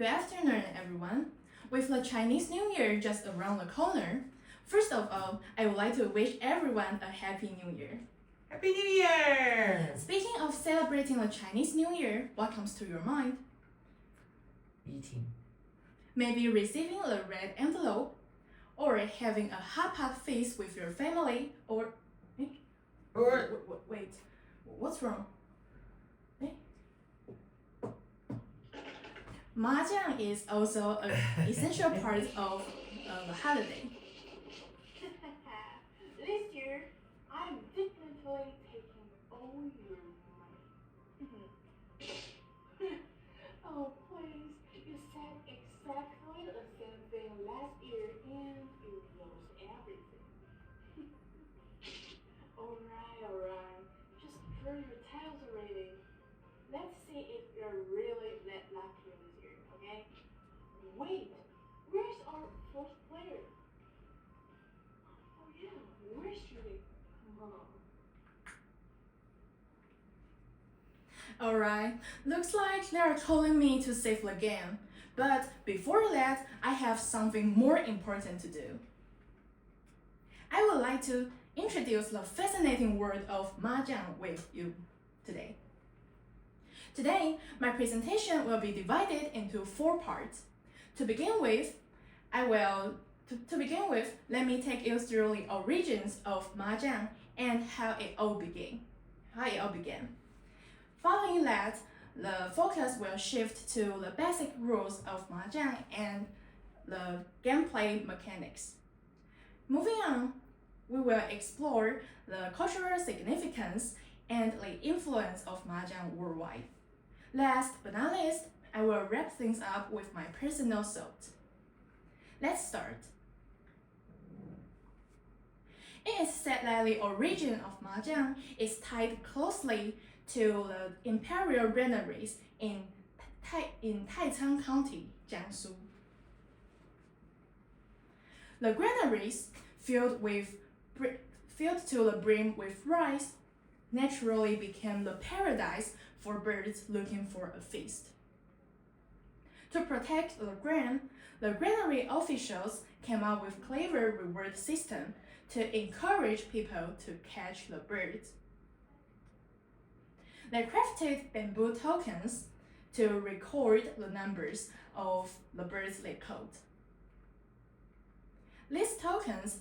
Good afternoon, everyone. With the Chinese New Year just around the corner, first of all, I would like to wish everyone a Happy New Year. Happy New Year! Speaking of celebrating the Chinese New Year, what comes to your mind? Eating. Maybe receiving a red envelope, or having a hot feast with your family, or wait, what's wrong? Majong is also an essential part of the holiday. This year, I'm definitely taking all your money. Oh, please, you said exactly the same thing last year and you lost everything. Alright, just draw your tails already. Let's see if you're really that lucky this year, okay? Wait, where's our fourth player? Oh yeah, where's Judy? Come on. Alright, looks like they are calling me to save the game. But before that, I have something more important to do. I would like to introduce the fascinating world of Majong with you today. Today, my presentation will be divided into 4 parts. To begin with, let me take you through the origins of Majong and how it all began. Following that, the focus will shift to the basic rules of Majong and the gameplay mechanics. Moving on, we will explore the cultural significance and the influence of Majong worldwide. Last but not least, I will wrap things up with my personal thought. Let's start. It is said that the origin of Majong is tied closely to the imperial granaries in Taicang County, Jiangsu. The granaries, filled to the brim with rice, naturally became the paradise for birds looking for a feast. To protect the grain, the granary officials came up with a clever reward system to encourage people to catch the birds. They crafted bamboo tokens to record the numbers of the birds they caught. These tokens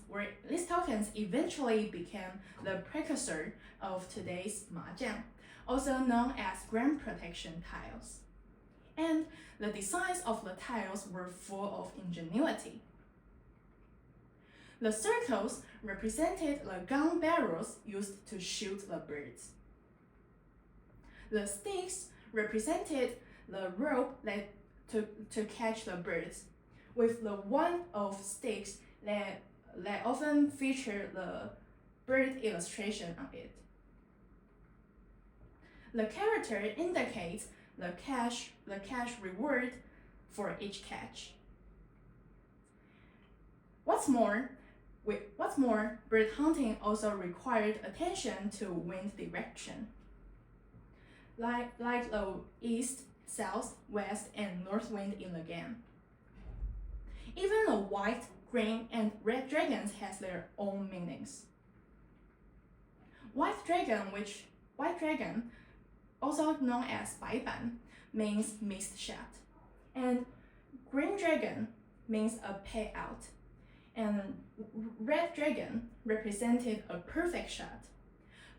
eventually became the precursor of today's Majong, also known as grain protection tiles. And the designs of the tiles were full of ingenuity. The circles represented the gun barrels used to shoot the birds. The sticks represented the rope to catch the birds, with the one of sticks that often feature the bird illustration on it. The character indicates the cash reward for each catch. What's more, bird hunting also required attention to wind direction, like the east, south, west, and north wind in the game. Even the white, green, and red dragons has their own meanings. White dragon, also known as 白板, means missed shot, and green dragon means a payout, and red dragon represented a perfect shot.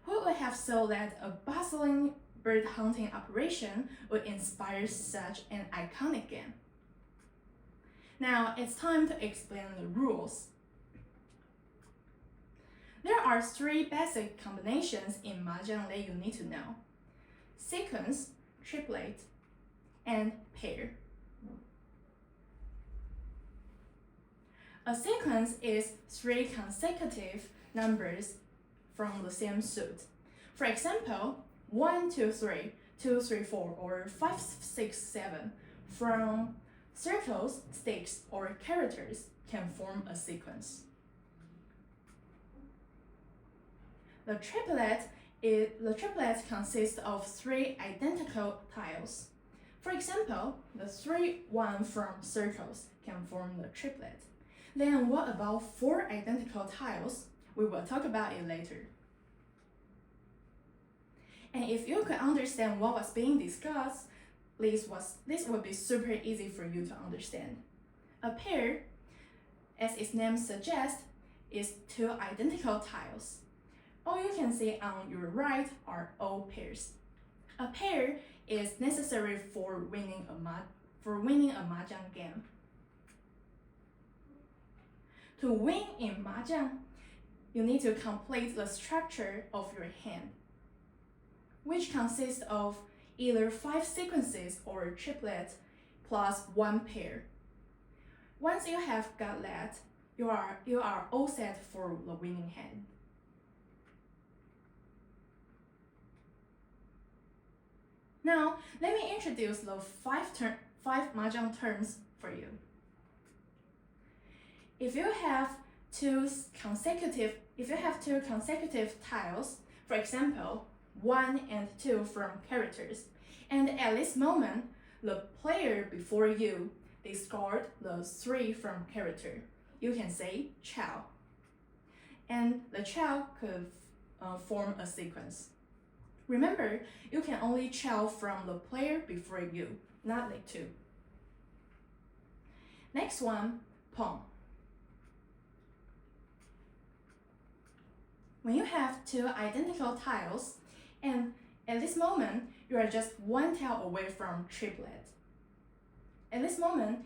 Who would have thought that a bustling bird hunting operation would inspire such an iconic game? Now it's time to explain the rules. There are 3 basic combinations in Majong that you need to know: sequence, triplet, and pair. A sequence is 3 consecutive numbers from the same suit. For example, 1, 2, 3, 2, 3, 4, or 5, 6, 7 from circles, sticks, or characters can form a sequence. The triplet consists of 3 identical tiles, For example, the 3-1 from circles can form the triplet. Then what about 4 identical tiles? We will talk about it later. And if you could understand what was being discussed, this would be super easy for you to understand. A pair, as its name suggests, is 2 identical tiles. All you can see on your right are all pairs. A pair is necessary for winning a Mahjong game. To win in Mahjong, you need to complete the structure of your hand, which consists of either 5 sequences or triplets plus 1 pair. Once you have got that, you are all set for the winning hand. Now, let me introduce the 5 Mahjong terms for you. If you have two consecutive tiles, for example, 1 and 2 from characters, and at this moment, the player before you discard the 3 from character, you can say chow. And the chow could form a sequence. Remember, you can only chow from the player before you, not the 2. Next one, pong. When you have 2 identical tiles, and at this moment, you are just 1 tile away from triplet. At this moment,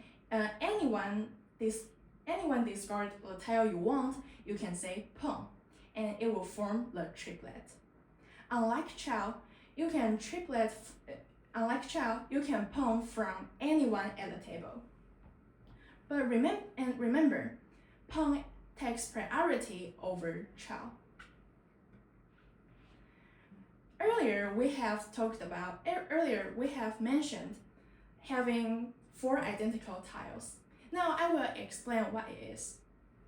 anyone discard the tile you want, you can say pong, and it will form the triplet. Unlike chow, you can pong from anyone at the table. But remember, pong takes priority over chow. Earlier we have mentioned having 4 identical tiles. Now I will explain what it is.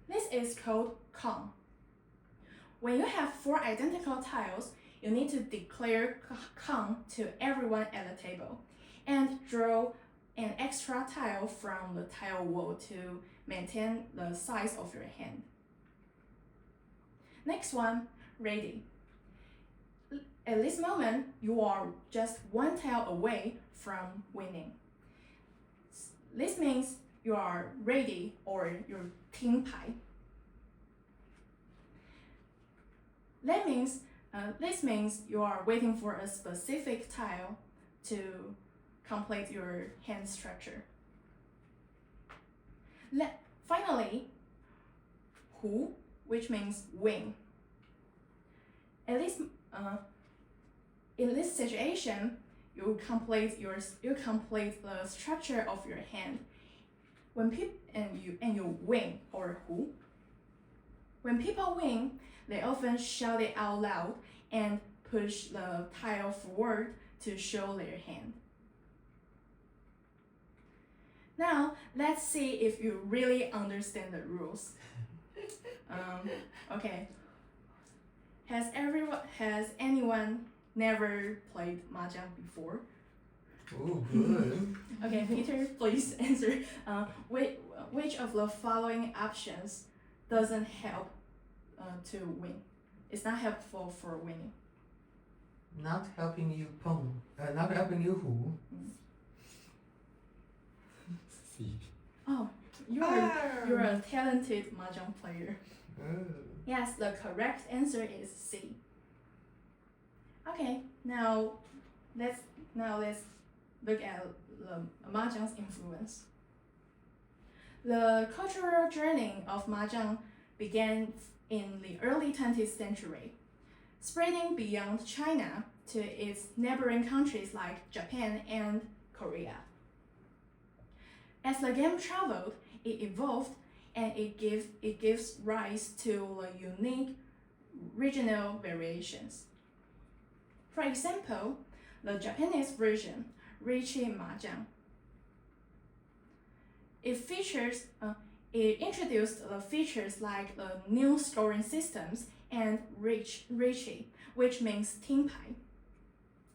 This is called Kong. When you have 4 identical tiles, you need to declare Kong to everyone at the table and draw an extra tile from the tile wall to maintain the size of your hand. Next one, ready. At this moment, you are just 1 tile away from winning. This means you are ready or your team pie. This means you are waiting for a specific tile to complete your hand structure. Finally, hu, which means win. At least, in this situation, you complete the structure of your hand. You win, or hu. When people win, they often shout it out loud and push the tile forward to show their hand. Now, let's see if you really understand the rules. Okay. Has anyone never played Mahjong before? Oh, good. Okay, Peter, please answer. Which of the following options doesn't help to win? It's not helpful for winning. Not helping you pong. Not helping you who? C. Oh, you're a talented Mahjong player. Oh. Yes, the correct answer is C. Okay, now let's look at the Mahjong's influence. The cultural journey of Mahjong began in the early 20th century, spreading beyond China to its neighboring countries like Japan and Korea. As the game traveled, it evolved and it gives rise to the unique regional variations. For example, the Japanese version, Richi Mahjong. It introduced the features like the new scoring systems and Richi, which means team pie.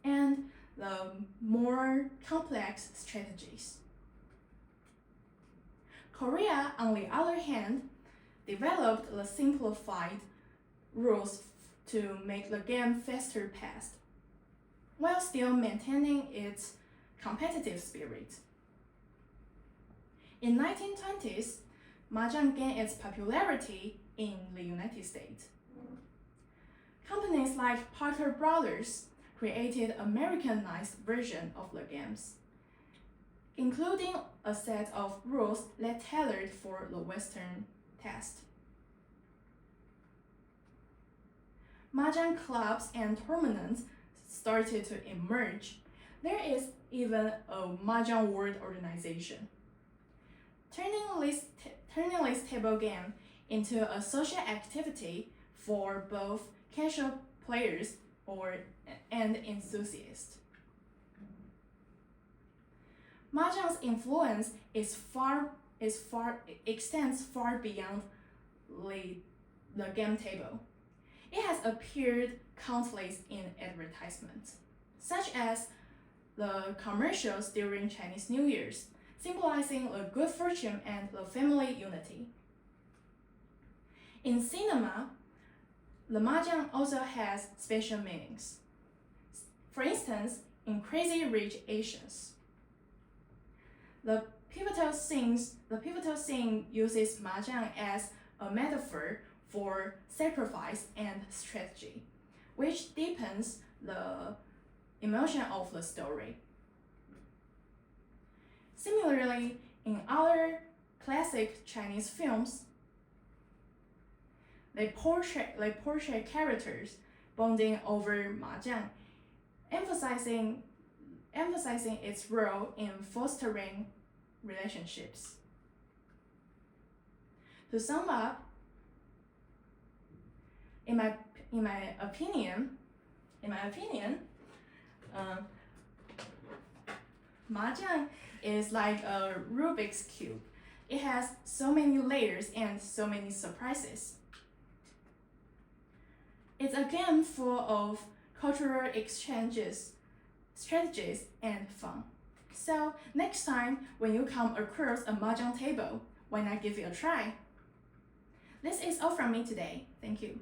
And the more complex strategies. Korea, on the other hand, developed the simplified rules to make the game faster paced, while still maintaining its competitive spirit. In 1920s, Mahjong gained its popularity in the United States. Companies like Parker Brothers created Americanized version of the games, including a set of rules that tailored for the Western taste. Mahjong clubs and tournaments started to emerge. There is even a Mahjong World Organization, turning this table game into a social activity for both casual players and enthusiasts. Mahjong's influence extends far beyond the game table. It has appeared countless in advertisements, such as the commercials during Chinese New Year's, symbolizing the good fortune and the family unity. In cinema, the Mahjong also has special meanings. For instance, in Crazy Rich Asians, the pivotal scene uses Mahjong as a metaphor for sacrifice and strategy, which deepens the emotion of the story. Similarly, in other classic Chinese films, they portray characters bonding over Mahjong, emphasizing its role in fostering relationships. To sum up, in my opinion, Mahjong is like a Rubik's Cube. It has so many layers and so many surprises. It's a game full of cultural exchanges, strategies, and fun. So next time when you come across a Mahjong table, why not give it a try? This is all from me today. Thank you.